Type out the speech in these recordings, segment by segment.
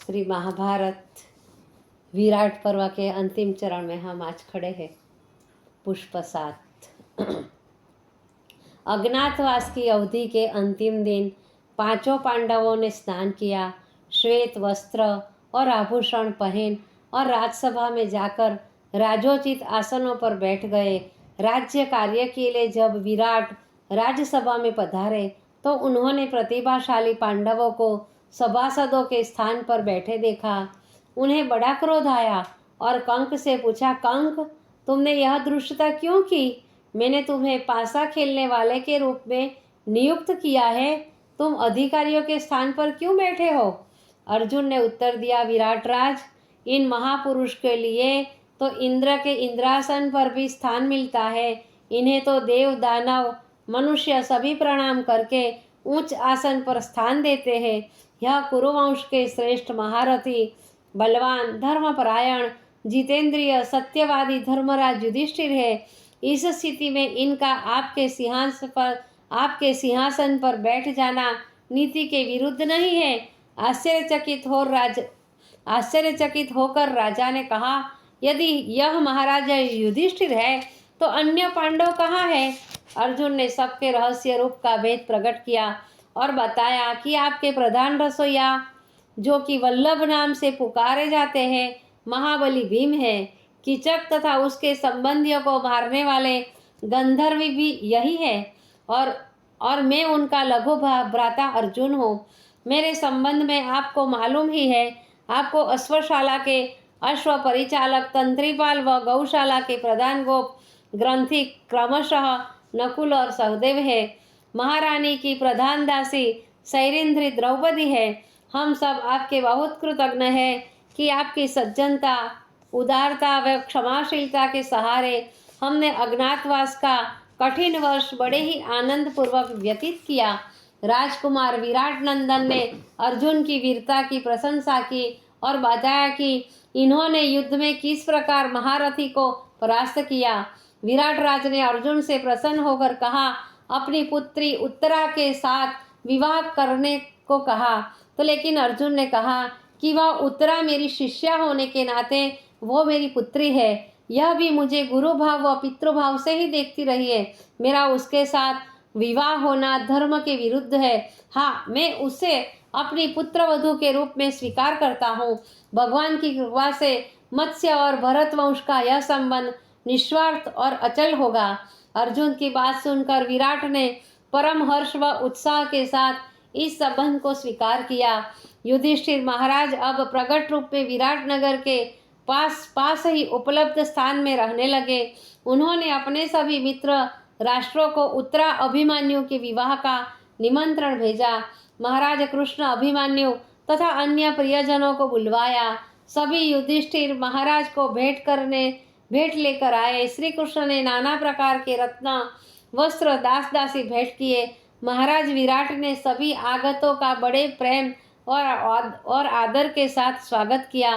श्री महाभारत विराट पर्व के अंतिम चरण में हम आज खड़े हैं। पुष्प 7। अज्ञातवास की अवधि के अंतिम दिन पांचों पांडवों ने स्नान किया, श्वेत वस्त्र और आभूषण पहन और राजसभा में जाकर राजोचित आसनों पर बैठ गए। राज्य कार्य के लिए जब विराट राज्यसभा में पधारे तो उन्होंने प्रतिभाशाली पांडवों को सभासदों के स्थान पर बैठे देखा। उन्हें बड़ा क्रोध आया और कंक से पूछा, कंक, तुमने यह धृष्टता क्यों की? मैंने तुम्हें पासा खेलने वाले के रूप में नियुक्त किया है, तुम अधिकारियों के स्थान पर क्यों बैठे हो? अर्जुन ने उत्तर दिया, विराट राज, इन महापुरुष के लिए तो इंद्र के इंद्रासन पर भी स्थान मिलता है। इन्हें तो देव दानव मनुष्य सभी प्रणाम करके उच्च आसन पर स्थान देते हैं। यह कुरुवंश के श्रेष्ठ महारथी, बलवान, धर्मपरायण, जितेंद्रिय, सत्यवादी धर्मराज युधिष्ठिर है। इस स्थिति में इनका आपके सिंहासन पर बैठ जाना नीति के विरुद्ध नहीं है। आश्चर्यचकित होकर राजा ने कहा, यदि यह महाराजा युधिष्ठिर है तो अन्य पांडव कहाँ है? अर्जुन ने सबके रहस्य रूप का भेद प्रकट किया और बताया कि आपके प्रधान रसोइया, जो कि वल्लभ नाम से पुकारे जाते हैं, महाबली भीम है। कीचक तथा उसके संबंधियों को मारने वाले गंधर्व भी यही है और मैं उनका लघु भ्राता अर्जुन हूँ। मेरे संबंध में आपको मालूम ही है। आपको अश्वशाला के अश्व परिचालक, तंत्रीपाल व गौशाला के प्रधान गोप ग्रंथी क्रमशः नकुल और सहदेव है। महारानी की प्रधान दासी सैरिंद्री द्रौपदी है। हम सब आपके बहुत कृतज्ञ हैं कि आपकी सज्जनता, उदारता व क्षमाशीलता के सहारे हमने अज्ञातवास का कठिन वर्ष बड़े ही आनंद पूर्वक व्यतीत किया। राजकुमार विराट नंदन ने अर्जुन की वीरता की प्रशंसा की और बताया कि इन्होंने युद्ध में किस प्रकार महारथी को परास्त किया। विराट राज ने अर्जुन से प्रसन्न होकर कहा, अपनी पुत्री उत्तरा के साथ विवाह करने को कहा। तो लेकिन अर्जुन ने कहा कि वह उत्तरा मेरी शिष्या होने के नाते वो मेरी पुत्री है। यह भी मुझे गुरु भाव व पितृभाव से ही देखती रही है। मेरा उसके साथ विवाह होना धर्म के विरुद्ध है। हाँ, मैं उसे अपनी पुत्रवधू के रूप में स्वीकार करता हूँ। भगवान की कृपा से मत्स्य और भरत वंश का यह संबंध निस्वार्थ और अचल होगा। अर्जुन की बात सुनकर विराट ने परम हर्ष व उत्साह के साथ इस संबंध को स्वीकार किया। युधिष्ठिर महाराज अब प्रकट रूप में विराट नगर के पास ही उपलब्ध स्थान में रहने लगे। उन्होंने अपने सभी मित्र राष्ट्रों को उत्तरा अभिमन्यु के विवाह का निमंत्रण भेजा। महाराज कृष्ण अभिमन्यु तथा अन्य प्रियजनों को बुलवाया। सभी युधिष्ठिर महाराज को भेंट लेकर आए। श्री कृष्ण ने नाना प्रकार के रत्न, वस्त्र, दास दासी भेंट किए। महाराज विराट ने सभी आगतों का बड़े प्रेम और आदर के साथ स्वागत किया।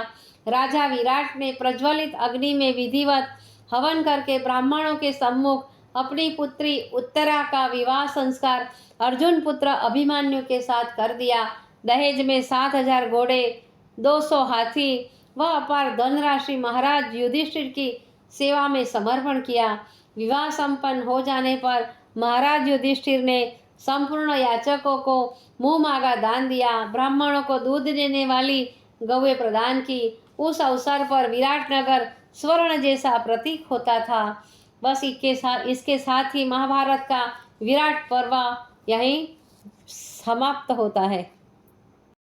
राजा विराट ने प्रज्वलित अग्नि में विधिवत हवन करके ब्राह्मणों के सम्मुख अपनी पुत्री उत्तरा का विवाह संस्कार अर्जुन पुत्र अभिमन्यु के साथ कर दिया। दहेज में 7,000 घोड़े, 200 हाथी व अपार धनराशि महाराज युधिष्ठिर की सेवा में समर्पण किया। विवाह संपन्न हो जाने पर महाराज युधिष्ठिर ने संपूर्ण याचकों को मुंह मांगा दान दिया। ब्राह्मणों को दूध देने वाली गौएं प्रदान की। उस अवसर पर विराट नगर स्वर्ण जैसा प्रतीक होता था। बस इसके साथ ही महाभारत का विराट पर्व यहीं समाप्त होता है।